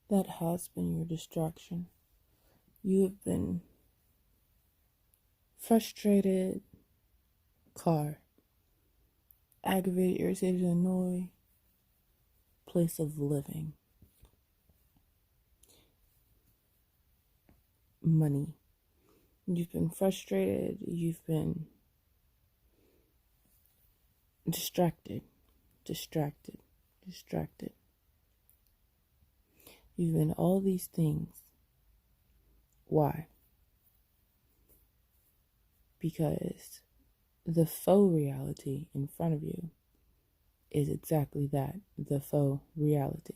That has been your distraction. You have been frustrated, car, aggravated, irritated, annoyed, place of living, money. You've been frustrated, you've been distracted. You've been all these things. Why? Because the faux reality in front of you is exactly that, the faux reality.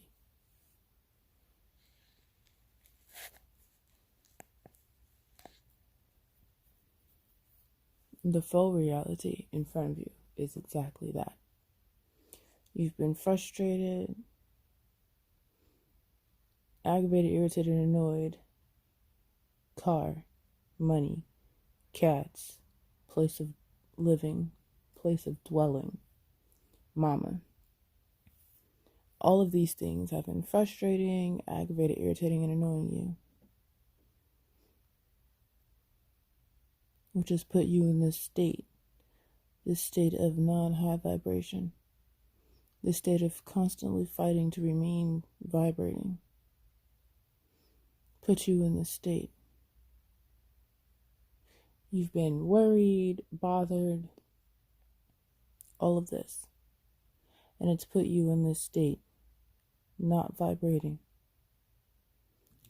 The faux reality in front of you is exactly that. You've been frustrated, aggravated, irritated, annoyed, car, money, cats, place of living, place of dwelling, mama. All of these things have been frustrating, aggravated, irritating, and annoying you, which has put you in this state of non-high vibration, this state of constantly fighting to remain vibrating, put you in this state. You've been worried, bothered, all of this, and it's put you in this state, not vibrating,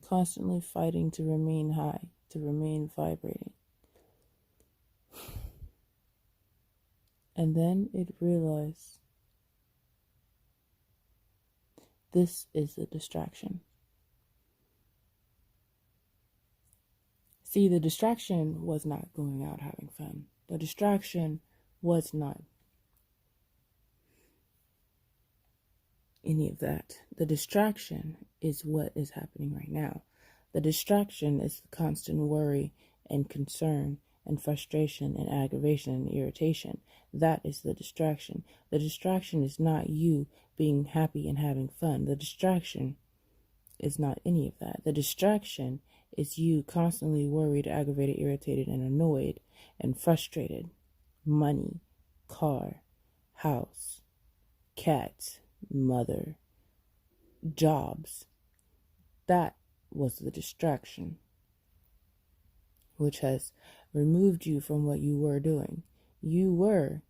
constantly fighting to remain high, to remain vibrating. And then it realized this is a distraction. See, the distraction was not going out having fun. The distraction was not any of that. The distraction is what is happening right now. The distraction is the constant worry and concern and frustration and aggravation and irritation. That is the distraction. The distraction is not you being happy and having fun. The distraction is not any of that. The distraction is you constantly worried, aggravated, irritated, and annoyed and frustrated. Money, car, house, cats, mother, jobs. That was the distraction, which has removed you from what you were doing. You were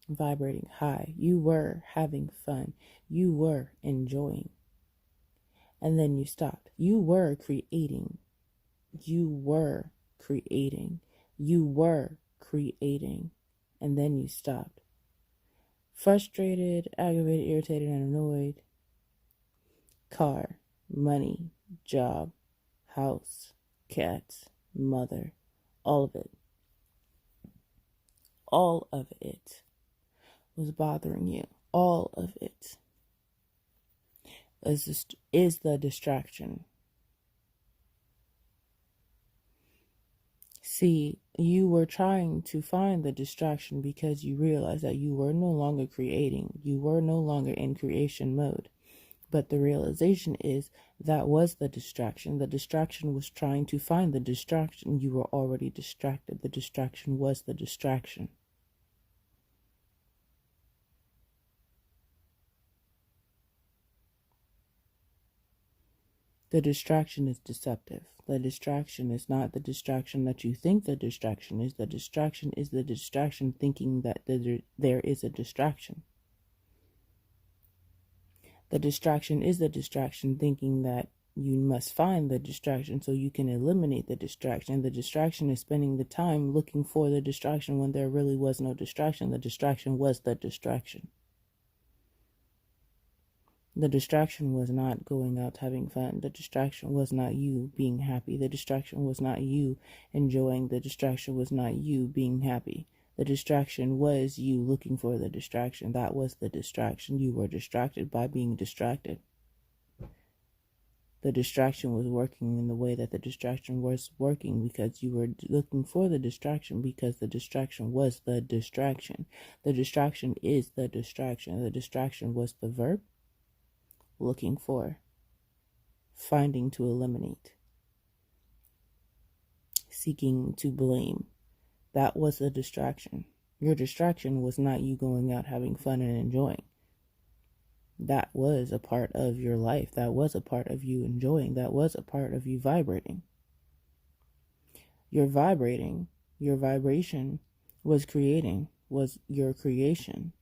vibrating high. You were having fun. You were enjoying. And then you stopped. You were creating. You were creating. You were creating. And then you stopped. Frustrated, aggravated, irritated, and annoyed. Car, money, job, house, cats, mother, all of it. All of it was bothering you. All of it is the distraction. See, you were trying to find the distraction because you realized that you were no longer creating. You were no longer in creation mode. But the realization is that was the distraction. The distraction was trying to find the distraction. You were already distracted. The distraction was the distraction. The distraction is deceptive. The distraction is not the distraction that you think the distraction is. The distraction is the distraction thinking that there is a distraction. The distraction is the distraction thinking that you must find the distraction so you can eliminate the distraction. The distraction is spending the time looking for the distraction when there really was no distraction. The distraction was the distraction. The distraction was not going out having fun. The distraction was not you being happy. The distraction was not you enjoying. The distraction was not you being happy. The distraction was you looking for the distraction. That was the distraction. You were distracted by being distracted. The distraction was working in the way that the distraction was working because you were looking for the distraction because the distraction was the distraction. The distraction is the distraction. The distraction was the verb. Looking for. finding to eliminate, seeking to blame. That was a distraction. Your distraction was not you going out having fun and enjoying. That was a part of your life. That was a part of you enjoying. That was a part of you vibrating. Your vibration was your creation.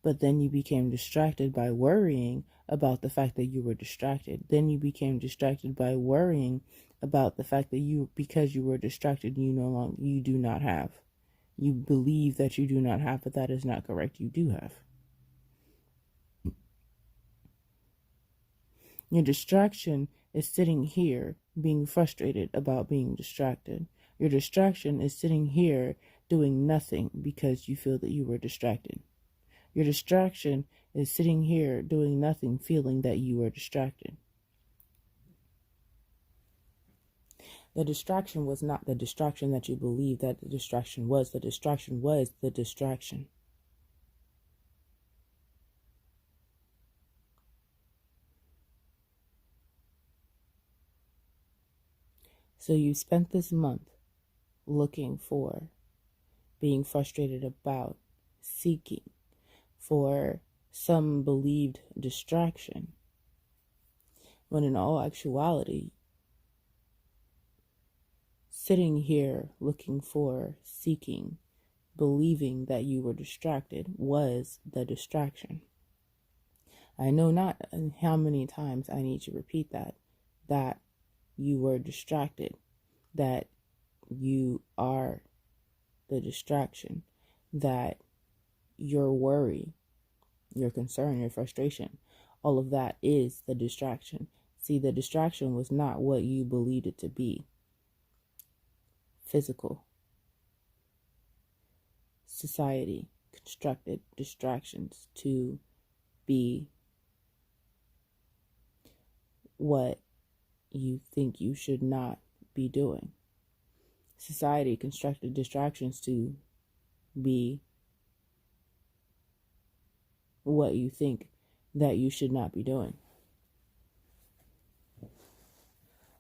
But then you became distracted by worrying about the fact that you were distracted. Then you became distracted by worrying about the fact that because you were distracted, you do not have. You believe that you do not have, but that is not correct. You do have. Your distraction is sitting here being frustrated about being distracted. Your distraction is sitting here doing nothing because you feel that you were distracted. Your distraction is sitting here doing nothing, feeling that you were distracted. The distraction was not the distraction that you believed that the distraction was. The distraction was the distraction. So you spent this month looking for, being frustrated about, seeking for some believed distraction, when in all actuality, sitting here looking for, seeking, believing that you were distracted was the distraction. I know not how many times I need to repeat that you were distracted, that you are the distraction, that your worry, your concern, your frustration, all of that is the distraction. See, the distraction was not what you believed it to be. Physical. Society constructed distractions to be what you think you should not be doing. Society constructed distractions to be what you think that you should not be doing.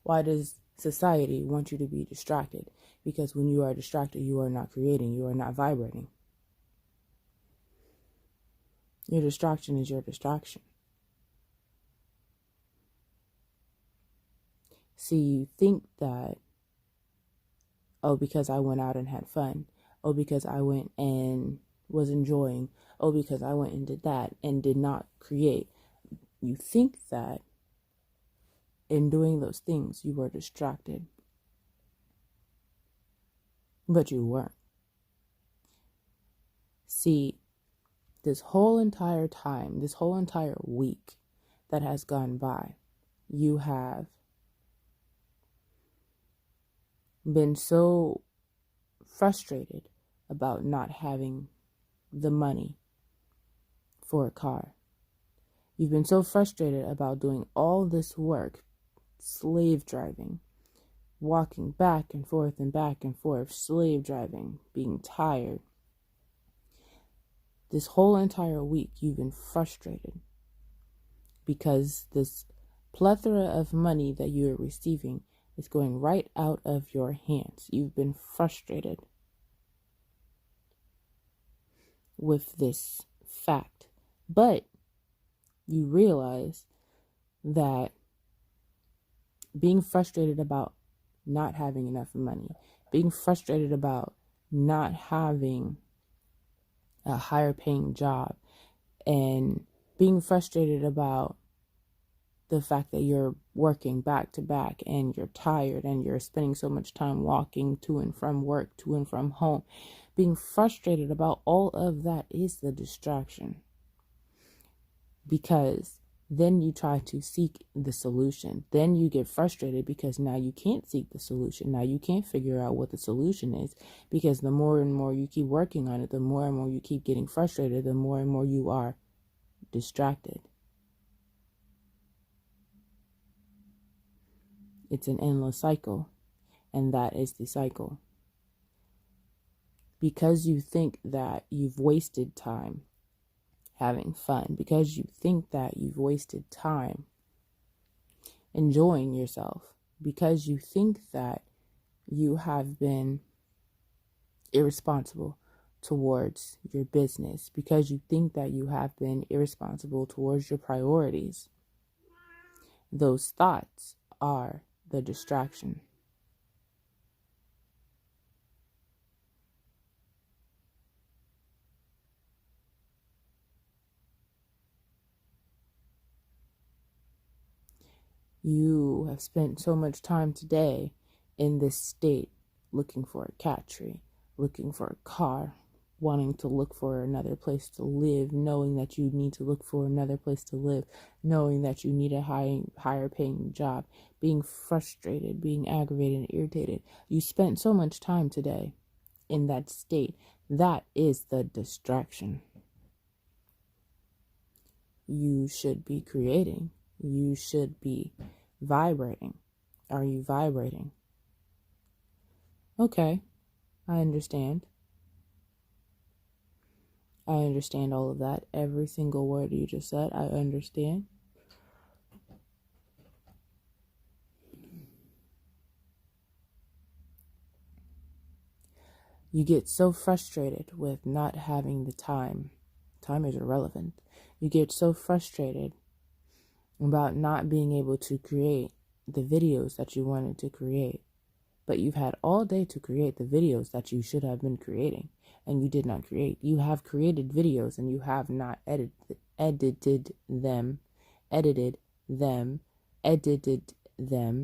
Why does society want you to be distracted? Because when you are distracted, you are not creating, you are not vibrating. Your distraction is your distraction. See, you think that, because I went out and had fun. Because I went and was enjoying. Because I went and did that and did not create. You think that in doing those things, you were distracted. But you weren't. See, this whole entire time, this whole entire week that has gone by, you have been so frustrated about not having the money for a car. You've been so frustrated about doing all this work, slave driving, walking back and forth, slave driving, being tired. This whole entire week, you've been frustrated because this plethora of money that you're receiving is going right out of your hands. You've been frustrated with this fact, but you realize that being frustrated about not having enough money, being frustrated about not having a higher paying job, and being frustrated about the fact that you're working back to back and you're tired and you're spending so much time walking to and from work, to and from home. Being frustrated about all of that is the distraction. Because then you try to seek the solution. Then you get frustrated because now you can't seek the solution. Now you can't figure out what the solution is, because the more and more you keep working on it, the more and more you keep getting frustrated, the more and more you are distracted. It's an endless cycle, and that is the cycle. Because you think that you've wasted time having fun, because you think that you've wasted time enjoying yourself because you think that you have been irresponsible towards your business, because you think that you have been irresponsible towards your priorities. Those thoughts are the distraction. You have spent so much time today in this state, looking for a cat tree, looking for a car, wanting to look for another place to live, knowing that you need to look for another place to live, knowing that you need a higher paying job, being frustrated, being aggravated and irritated. You spent so much time today in that state. That is the distraction. You should be creating. You should be vibrating. Are you vibrating? Okay, I understand. I understand all of that. Every single word you just said, I understand. You get so frustrated with not having the time. Time is irrelevant. You get so frustrated about not being able to create the videos that you wanted to create. But you've had all day to create the videos that you should have been creating, and you did not create. You have created videos and you have not edited them.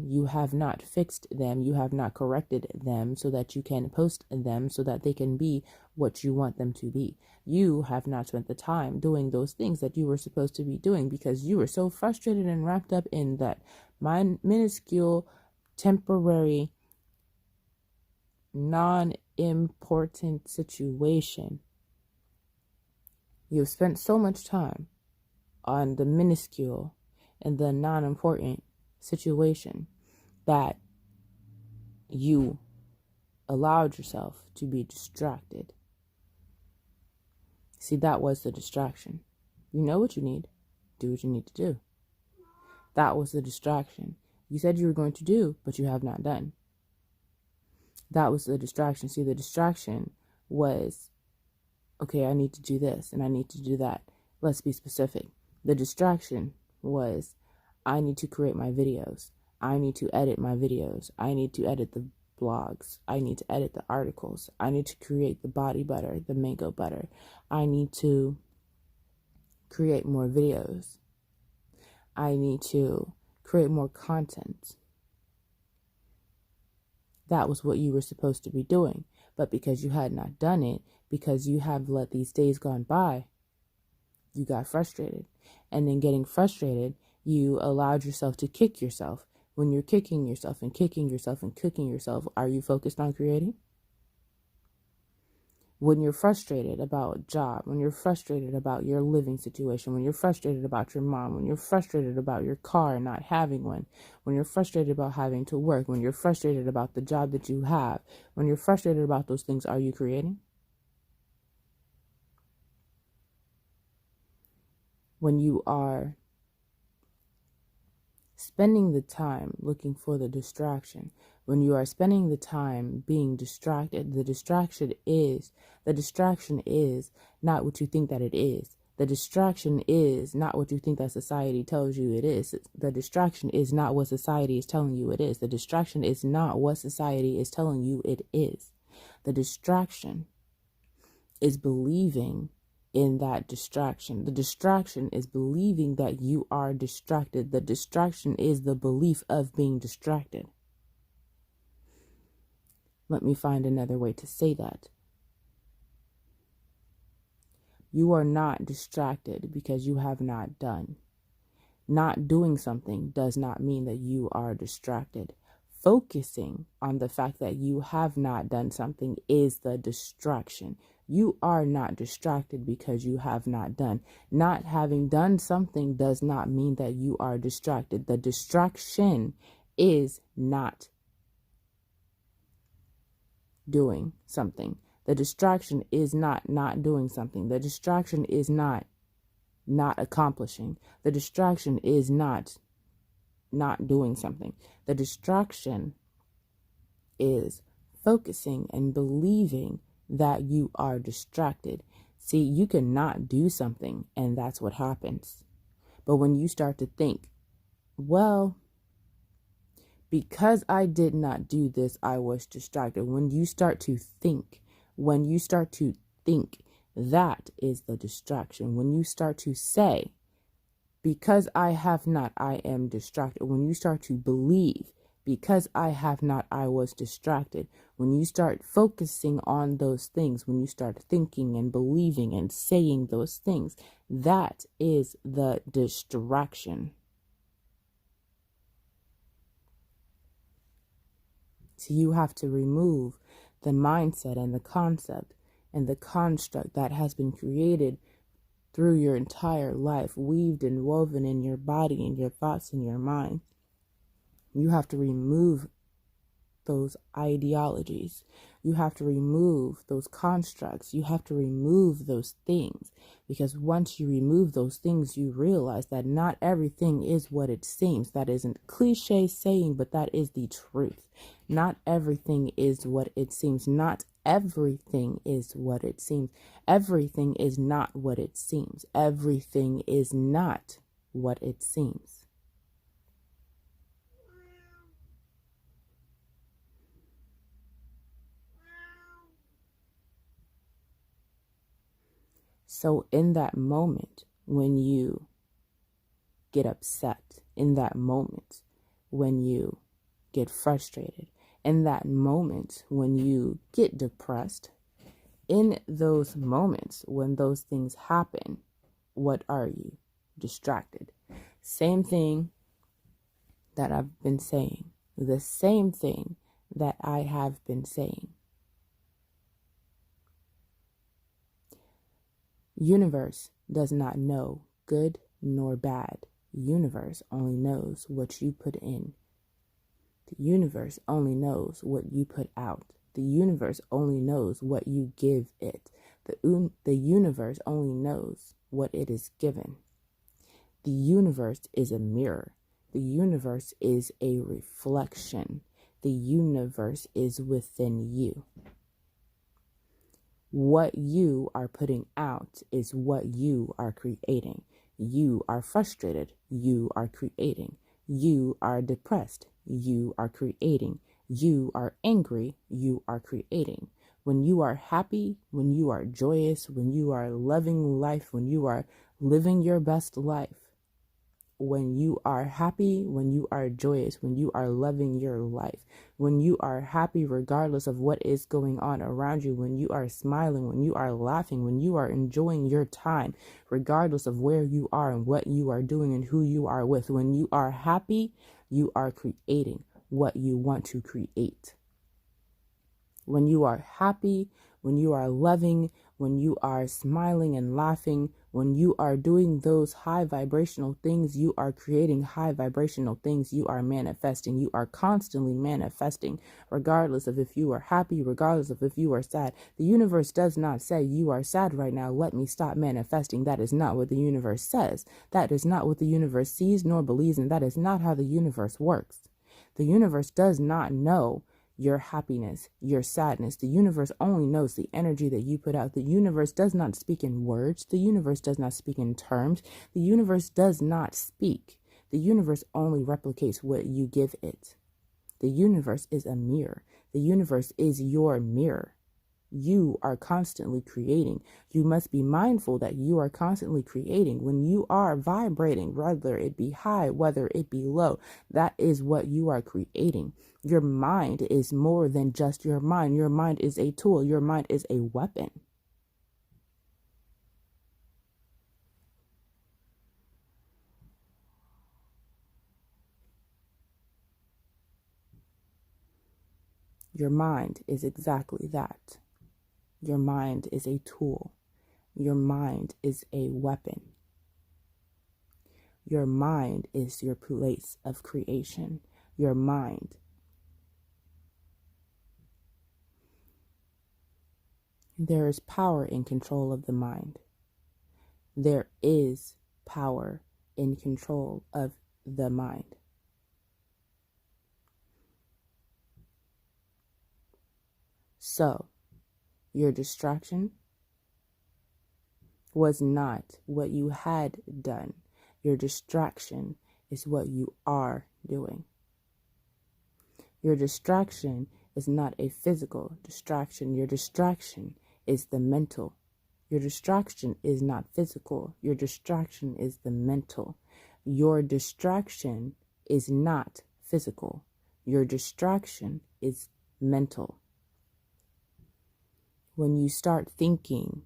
You have not fixed them. You have not corrected them so that you can post them so that they can be what you want them to be. You have not spent the time doing those things that you were supposed to be doing because you were so frustrated and wrapped up in that minuscule, temporary, non-important situation. You've spent so much time on the minuscule and the non-important situation that you allowed yourself to be distracted. See, that was the distraction. You know what you need. Do what you need to do. That was the distraction. You said you were going to do, but you have not done. That was the distraction. See, the distraction was, okay, I need to do this and I need to do that. Let's be specific. The distraction was, I need to create my videos. I need to edit my videos. I need to edit the blogs. I need to edit the articles. I need to create the body butter, the mango butter. I need to create more videos. I need to create more content. That was what you were supposed to be doing. But because you had not done it, because you have let these days gone by, you got frustrated. And in getting frustrated, you allowed yourself to kick yourself. When you're kicking yourself and kicking yourself and kicking yourself, are you focused on creating? When you're frustrated about a job, when you're frustrated about your living situation, when you're frustrated about your mom, when you're frustrated about your car and not having one, when you're frustrated about having to work, when you're frustrated about the job that you have, when you're frustrated about those things, are you creating? When you are spending the time looking for the distraction, when you are spending the time being distracted, the distraction is not what you think that it is. The distraction is not what you think that society tells you it is. The distraction is not what society is telling you it is. The distraction is not what society is telling you it is. The distraction is believing in that distraction. The distraction is believing that you are distracted. The distraction is the belief of being distracted. Let me find another way to say that. You are not distracted because you have not done. Not doing something does not mean that you are distracted. Focusing on the fact that you have not done something is the distraction. You are not distracted because you have not done. Not having done something does not mean that you are distracted. The distraction is not doing something. The distraction is not doing something. The distraction is not accomplishing. The distraction is not not doing something. The distraction is focusing and believing that you are distracted. See, you cannot do something, and that's what happens. But when you start to think, well, because I did not do this, I was distracted. When you start to think, that is the distraction. When you start to say, because I have not, I am distracted. When you start to believe, because I have not, I was distracted. When you start focusing on those things, when you start thinking and believing and saying those things, that is the distraction. So you have to remove the mindset and the concept and the construct that has been created through your entire life, weaved and woven in your body and your thoughts and your mind. You have to remove those ideologies. You have to remove those constructs. You have to remove those things, because once you remove those things, you realize that not everything is what it seems. That isn't cliche saying, but that is the truth. Not everything is what it seems. Not everything is what it seems. Everything is not what it seems. Everything is not what it seems. So in that moment, when you get upset, in that moment, when you get frustrated, in that moment, when you get depressed, in those moments, when those things happen, what are you? Distracted. Same thing that I've been saying. The same thing that I have been saying. Universe does not know good nor bad. Universe only knows what you put in. The universe only knows what you put out. The universe only knows what you give it. The universe only knows what it is given. The universe is a mirror. The universe is a reflection. The universe is within you. What you are putting out is what you are creating. You are frustrated. You are creating. You are depressed. You are creating. You are angry. You are creating. When you are happy, when you are joyous, when you are loving life, when you are living your best life, when you are happy, when you are joyous, when you are loving your life, when you are happy regardless of what is going on around you, when you are smiling, when you are laughing, when you are enjoying your time, regardless of where you are and what you are doing and who you are with, when you are happy, you are creating what you want to create. When you are happy, when you are loving, when you are smiling and laughing, when you are doing those high vibrational things, you are creating high vibrational things. You are manifesting. You are constantly manifesting, regardless of if you are happy, regardless of if you are sad. The universe does not say you are sad right now, let me stop manifesting. That is not what the universe says. That is not what the universe sees nor believes, and that is not how the universe works. The universe does not know your happiness, your sadness. The universe only knows the energy that you put out. The universe does not speak in words. The universe does not speak in terms. The universe does not speak. The universe only replicates what you give it. The universe is a mirror. The universe is your mirror. You are constantly creating. You must be mindful that you are constantly creating. When you are vibrating, whether it be high, whether it be low, that is what you are creating. Your mind is more than just your mind. Your mind is a tool. Your mind is a weapon. Your mind is exactly that. Your mind is a tool. Your mind is a weapon. Your mind is your place of creation. Your mind. There is power in control of the mind. There is power in control of the mind. So, your distraction was not what you had done. Your distraction is what you are doing. Your distraction is not a physical distraction. Your distraction is the mental. Your distraction is not physical. Your distraction is the mental. Your distraction is not physical. Your distraction is mental. When you start thinking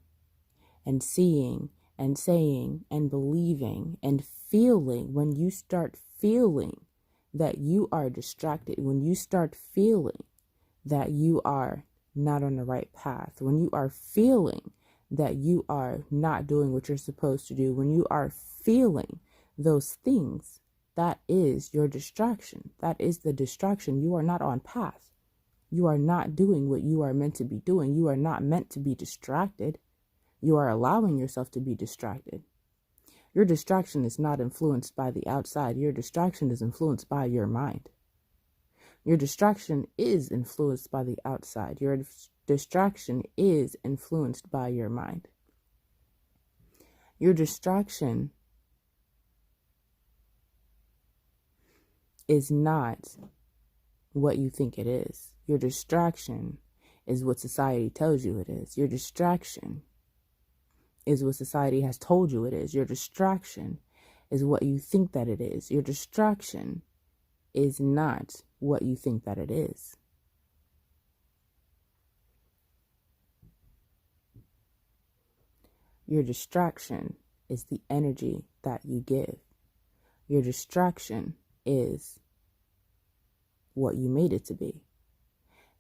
and seeing and saying and believing and feeling, when you start feeling that you are distracted, when you start feeling that you are not on the right path, when you are feeling that you are not doing what you're supposed to do, when you are feeling those things, that is your distraction. That is the distraction. You are not on path. You are not doing what you are meant to be doing. You are not meant to be distracted. You are allowing yourself to be distracted. Your distraction is not influenced by the outside. Your distraction is influenced by your mind. Your distraction is influenced by the outside. Your distraction is influenced by your mind. Your distraction is not what you think it is. Your distraction is what society tells you it is. Your distraction is what society has told you it is. Your distraction is what you think that it is. Your distraction is not what you think that it is. Your distraction is the energy that you give. Your distraction is what you made it to be.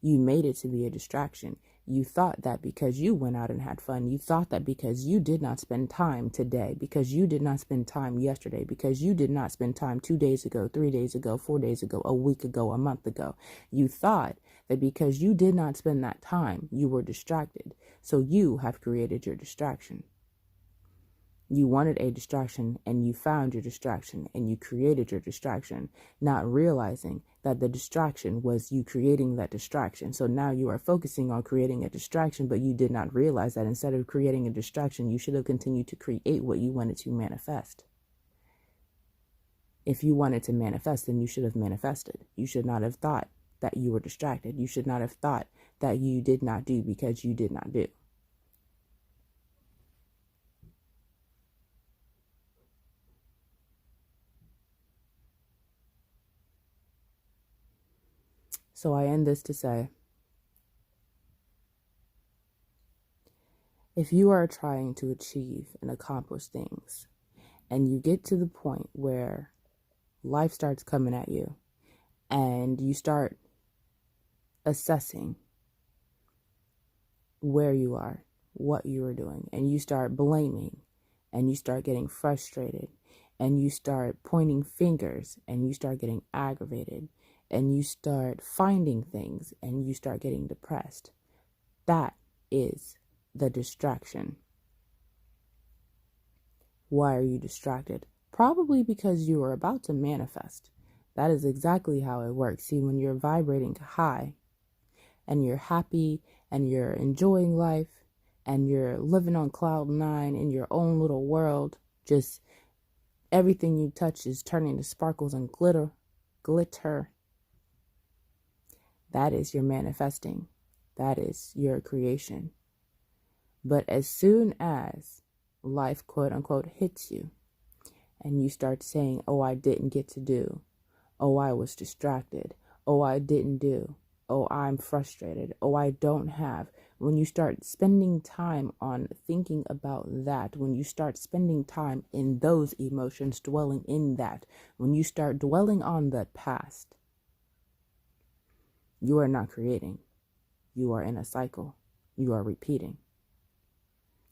You made it to be a distraction. You thought that because you went out and had fun, you thought that because you did not spend time today, because you did not spend time yesterday, because you did not spend time 2 days ago, 3 days ago, 4 days ago, a week ago, a month ago, you thought that because you did not spend that time, you were distracted. So you have created your distraction. You wanted a distraction and you found your distraction and you created your distraction, not realizing that the distraction was you creating that distraction. So now you are focusing on creating a distraction, but you did not realize that instead of creating a distraction, you should have continued to create what you wanted to manifest. If you wanted to manifest, then you should have manifested. You should not have thought that you were distracted. You should not have thought that you did not do because you did not do. So I end this to say, if you are trying to achieve and accomplish things, and you get to the point where life starts coming at you, and you start assessing where you are, what you are doing, and you start blaming, and you start getting frustrated, and you start pointing fingers, and you start getting aggravated, and you start finding things, and you start getting depressed, that is the distraction. Why are you distracted? Probably because you are about to manifest. That is exactly how it works. See, when you're vibrating high and you're happy and you're enjoying life and you're living on cloud nine in your own little world, just everything you touch is turning to sparkles and glitter. That is your manifesting. That is your creation. But as soon as life, quote unquote, hits you and you start saying, oh, I didn't get to do. Oh, I was distracted. Oh, I didn't do. Oh, I'm frustrated. Oh, I don't have. When you start spending time on thinking about that, when you start spending time in those emotions, dwelling in that, when you start dwelling on the past, you are not creating. You are in a cycle. You are repeating.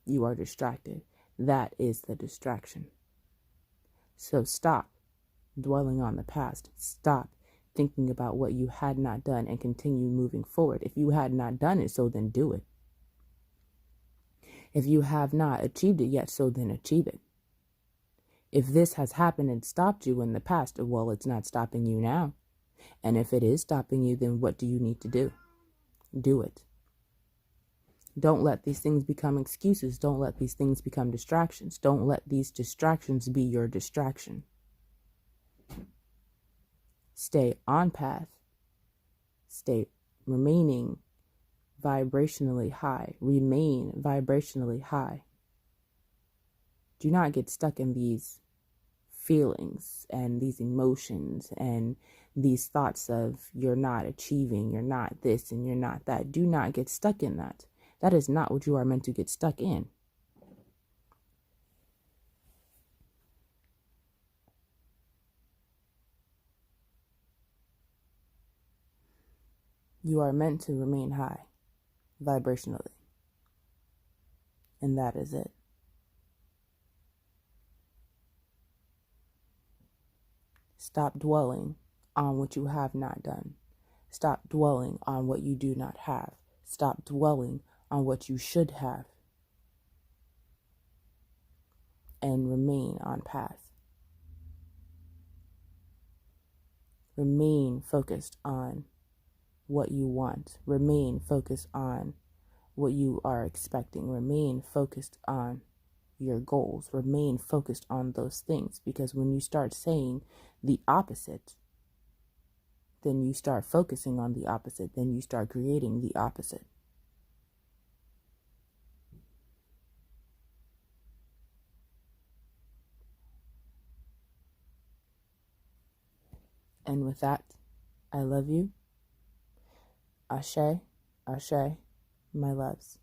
You are distracted. That is the distraction. So stop dwelling on the past. Stop thinking about what you had not done and continue moving forward. If you had not done it, so then do it. If you have not achieved it yet, so then achieve it. If this has happened and stopped you in the past, well, it's not stopping you now. And if it is stopping you, then what do you need to do? Do it. Don't let these things become excuses. Don't let these things become distractions. Don't let these distractions be your distraction. Stay on path. Stay remaining vibrationally high. Remain vibrationally high. Do not get stuck in these feelings and these emotions and these thoughts of you're not achieving, you're not this and you're not that. Do not get stuck in that. That is not what you are meant to get stuck in. You are meant to remain high vibrationally. And that is it. Stop dwelling on what you have not done. Stop dwelling on what you do not have. Stop dwelling on what you should have. And remain on path. Remain focused on what you want. Remain focused on what you are expecting. Remain focused on your goals. Remain focused on those things, because when you start saying the opposite, then you start focusing on the opposite, then you start creating the opposite. And with that, I love you. Ashe, ashe, my loves.